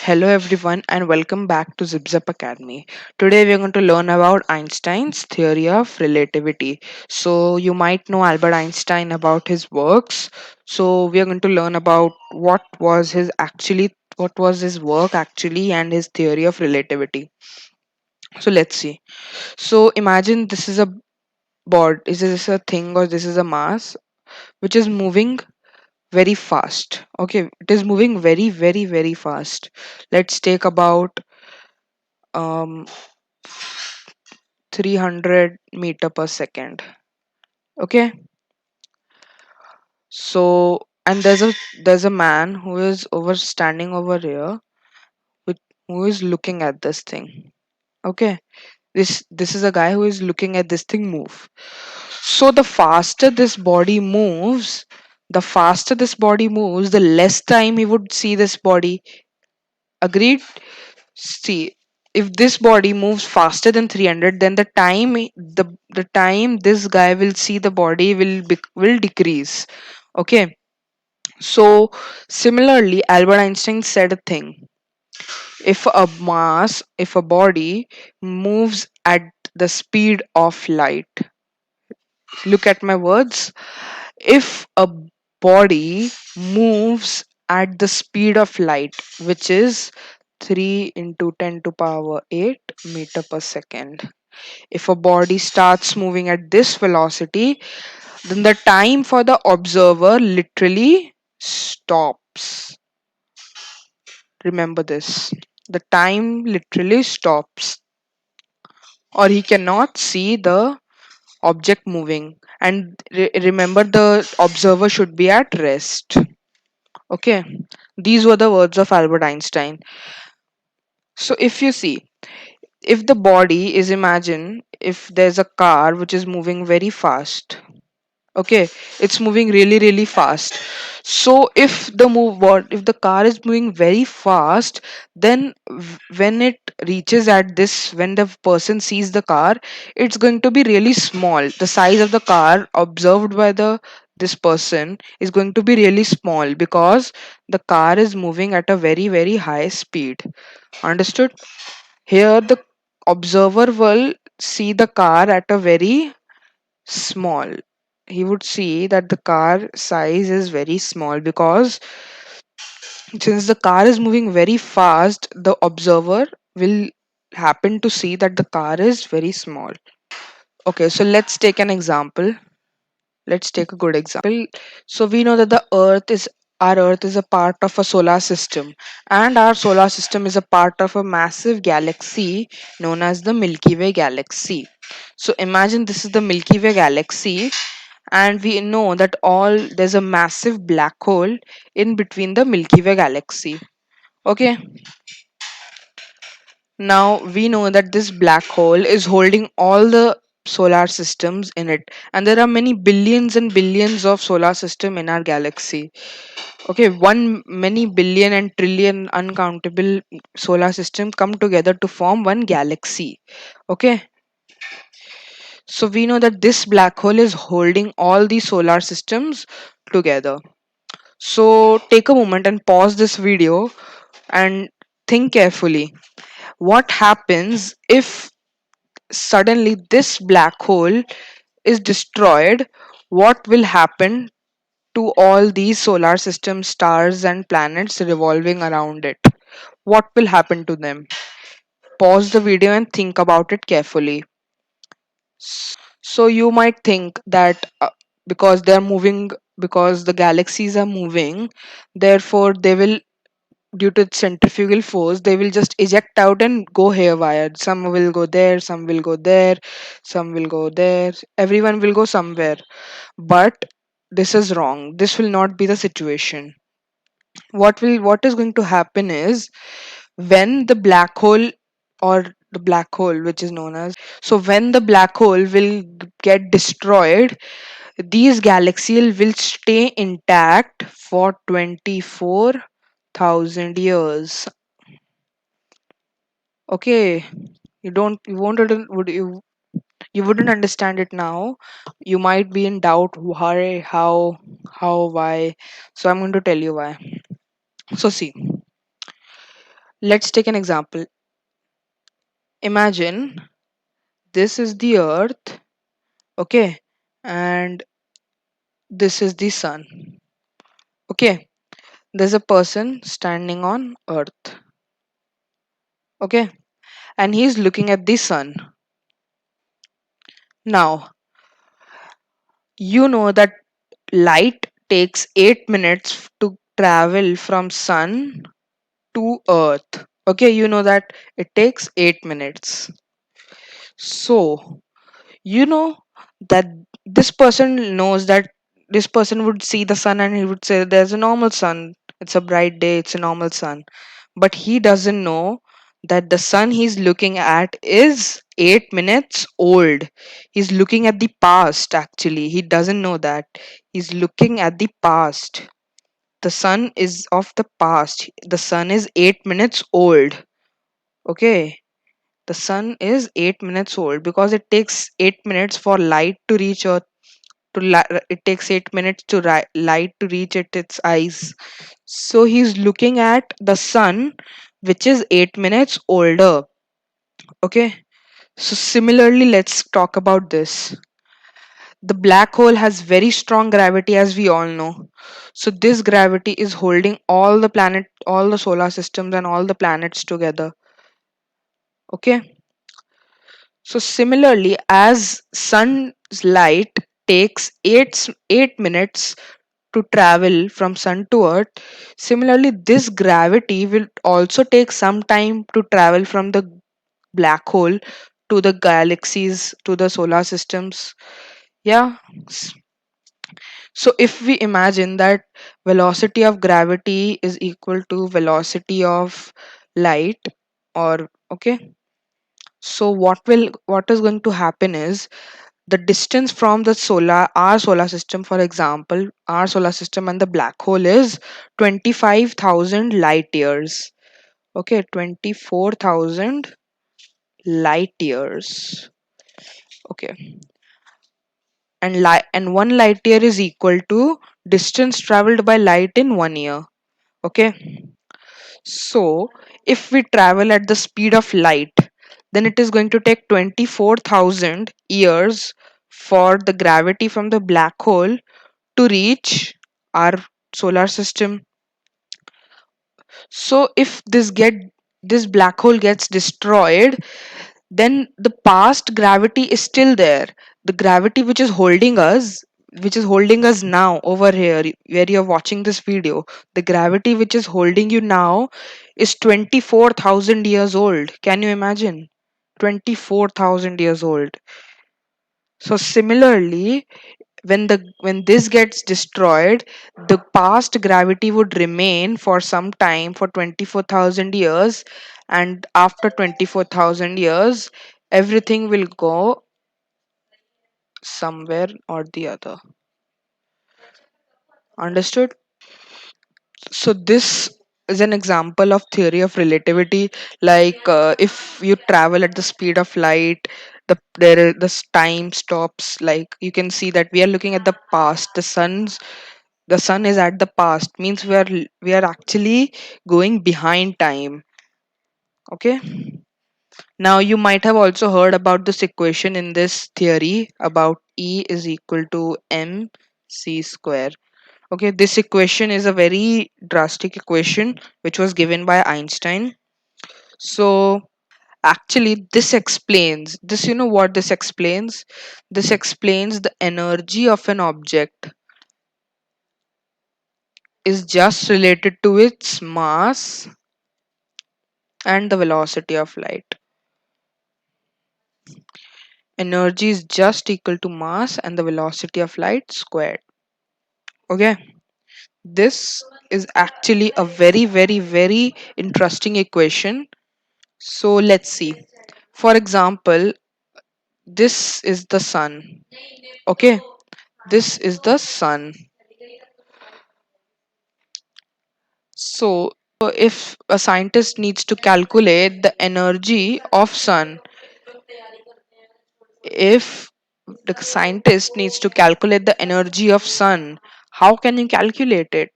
Hello everyone and welcome back to ZipZap Academy. Today we are going to learn about Einstein's theory of relativity. So you might know Albert Einstein about his works. So we are going to learn about what was his work actually and his theory of relativity. So let's see. So imagine this is a board, is this a thing or this is a mass which is moving very fast. Okay, it is moving very fast. Let's take about um 300 meter per second. Okay, so and there's a man who is over standing over here with who is looking at this thing. Okay, this is a guy who is looking at this thing move. So the faster this body moves, the less time he would see this body. Agreed? See, if this body moves faster than 300, then the time this guy will see the body will decrease. Okay. So similarly, Albert Einstein said a thing. If a body moves at the speed of light, look at my words. If a body moves at the speed of light, which is 3 into 10 to power 8 meter per second. If a body starts moving at this velocity, then the time for the observer literally stops. Remember this. The time literally stops, or he cannot see the object moving. And remember, the observer should be at rest. Okay, these were the words of Albert Einstein. So if you see, if the body is, imagine if there's a car which is moving very fast. Okay, it's moving really fast. So if the car is moving very fast, then when it reaches at this, when the person sees the car, it's going to be really small. The size of the car observed by the this person is going to be really small because the car is moving at a very high speed. Understood? Here, the observer will see the car at a very small. He would see that the car size is very small because since the car is moving very fast, the observer will happen to see that the car is very small. Okay, so let's take an example. Let's take a good example. So we know that the Earth is a part of a solar system, and our solar system is a part of a massive galaxy known as the Milky Way galaxy. So imagine this is the Milky Way galaxy, and we know that all there's a massive black hole in between the Milky Way galaxy. Okay, now we know that this black hole is holding all the solar systems in it, and there are many billions and billions of solar system in our galaxy. Okay, one many billion and trillion uncountable solar system come together to form one galaxy. Okay, so we know that this black hole is holding all the solar systems together. So take a moment and pause this video and think carefully. What happens if suddenly this black hole is destroyed? What will happen to all these solar system stars and planets revolving around it? What will happen to them? Pause the video and think about it carefully. So you might think that because they are moving, because the galaxies are moving, therefore they will, due to centrifugal force, they will just eject out and go haywire. Some will go there, some will go there, some will go there, everyone will go somewhere. But this is wrong. This will not be the situation. What is going to happen is, when the black hole, or the black hole which is known as, so when the black hole will get destroyed, these galaxies will stay intact for 24,000 years. Okay, you won't would you wouldn't understand it now. You might be in doubt why, how, why. So I'm going to tell you why. So see, Let's take an example. Imagine this is the earth, okay, and this is the sun. Okay, there's a person standing on earth, okay, and he's looking at the sun. Now, you know that light takes 8 minutes to travel from sun to earth. Okay, you know that it takes 8 minutes. So, you know that this person knows that this person would see the sun and he would say there's a normal sun, it's a bright day, it's a normal sun, but he doesn't know that the sun he's looking at is 8 minutes old. He's looking at the past. Actually, he doesn't know that he's looking at the past. The sun is of the past. The sun is 8 minutes old. Okay, the sun is 8 minutes old because it takes 8 minutes for light to reach earth. It takes 8 minutes to light to reach its eyes. So he's looking at the sun, which is 8 minutes older. Okay, so similarly, let's talk about this. The black hole has very strong gravity, as we all know. So this gravity is holding all the solar systems and all the planets together. Okay, so similarly, as sun's light takes 8 minutes to travel from sun to earth, similarly this gravity will also take some time to travel from the black hole to the galaxies, to the solar systems. Yeah. S- so if we imagine that velocity of gravity is equal to velocity of light, or okay, so what is going to happen is the distance from the our solar system, for example, our solar system and the black hole is 25,000 light years. Okay, 24,000 light years. Okay, and one light year is equal to distance traveled by light in 1 year. Okay, so if we travel at the speed of light, then it is going to take 24,000 years for the gravity from the black hole to reach our solar system. So if this black hole gets destroyed, then the past gravity is still there. The gravity which is holding us now over here where you're watching this video, the gravity which is holding you now is 24,000 years old. Can you imagine? 24,000 years old. So similarly, when this gets destroyed, the past gravity would remain for some time, for 24,000 years, and after 24,000 years everything will go somewhere or the other. Understood? So this is an example of theory of relativity. Like if you travel at the speed of light, time stops. Like you can see that we are looking at the past. The sun is at the past, means we are actually going behind time. Okay, now you might have also heard about this equation in this theory about E is equal to mc square. Okay, this equation is a very drastic equation which was given by Einstein. So actually this explains this, you know what this explains? This explains the energy of an object is just related to its mass and the velocity of light. Energy is just equal to mass and the velocity of light squared. Okay, this is actually a very, very, very interesting equation. So let's see. For example, this is the sun. Okay, this is the sun. So if a scientist needs to calculate the energy of sun, if the scientist needs to calculate the energy of sun, how can you calculate it?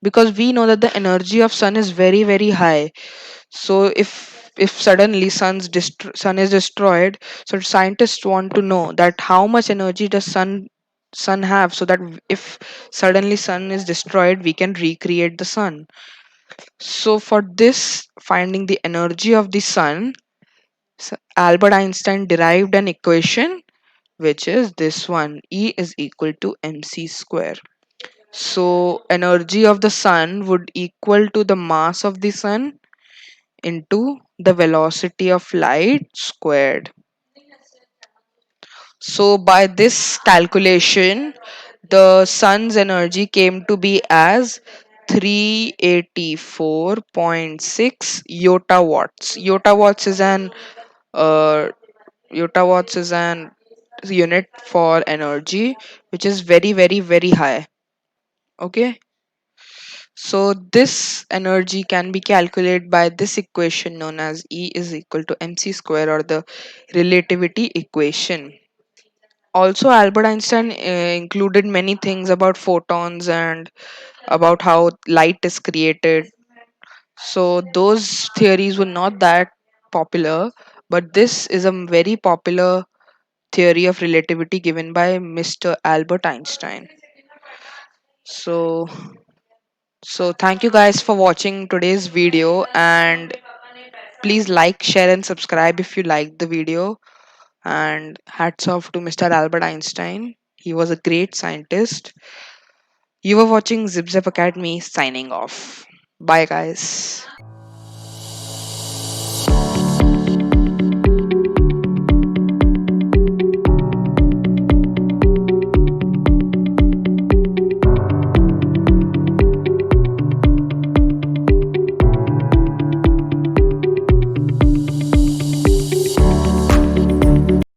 Because we know that the energy of sun is very, very high. So if suddenly sun is destroyed, so scientists want to know that how much energy does sun have, so that if suddenly sun is destroyed, we can recreate the sun. So for this, finding the energy of the sun, Albert Einstein derived an equation, which is this one: E is equal to mc square. So energy of the sun would equal to the mass of the sun into the velocity of light squared. So by this calculation, the sun's energy came to be as 384.6 yotta watts. Uh, yotta watts is an unit for energy, which is very very very high. Okay, so this energy can be calculated by this equation known as E is equal to mc square, or the relativity equation. Also, Albert Einstein included many things about photons and about how light is created. So those theories were not that popular, but this is a very popular theory of relativity given by Mr. Albert Einstein. So thank you guys for watching today's video, and please like, share and subscribe if you liked the video. And hats off to Mr. Albert Einstein. He was a great scientist. You were watching Zip Zap Academy, signing off. Bye guys.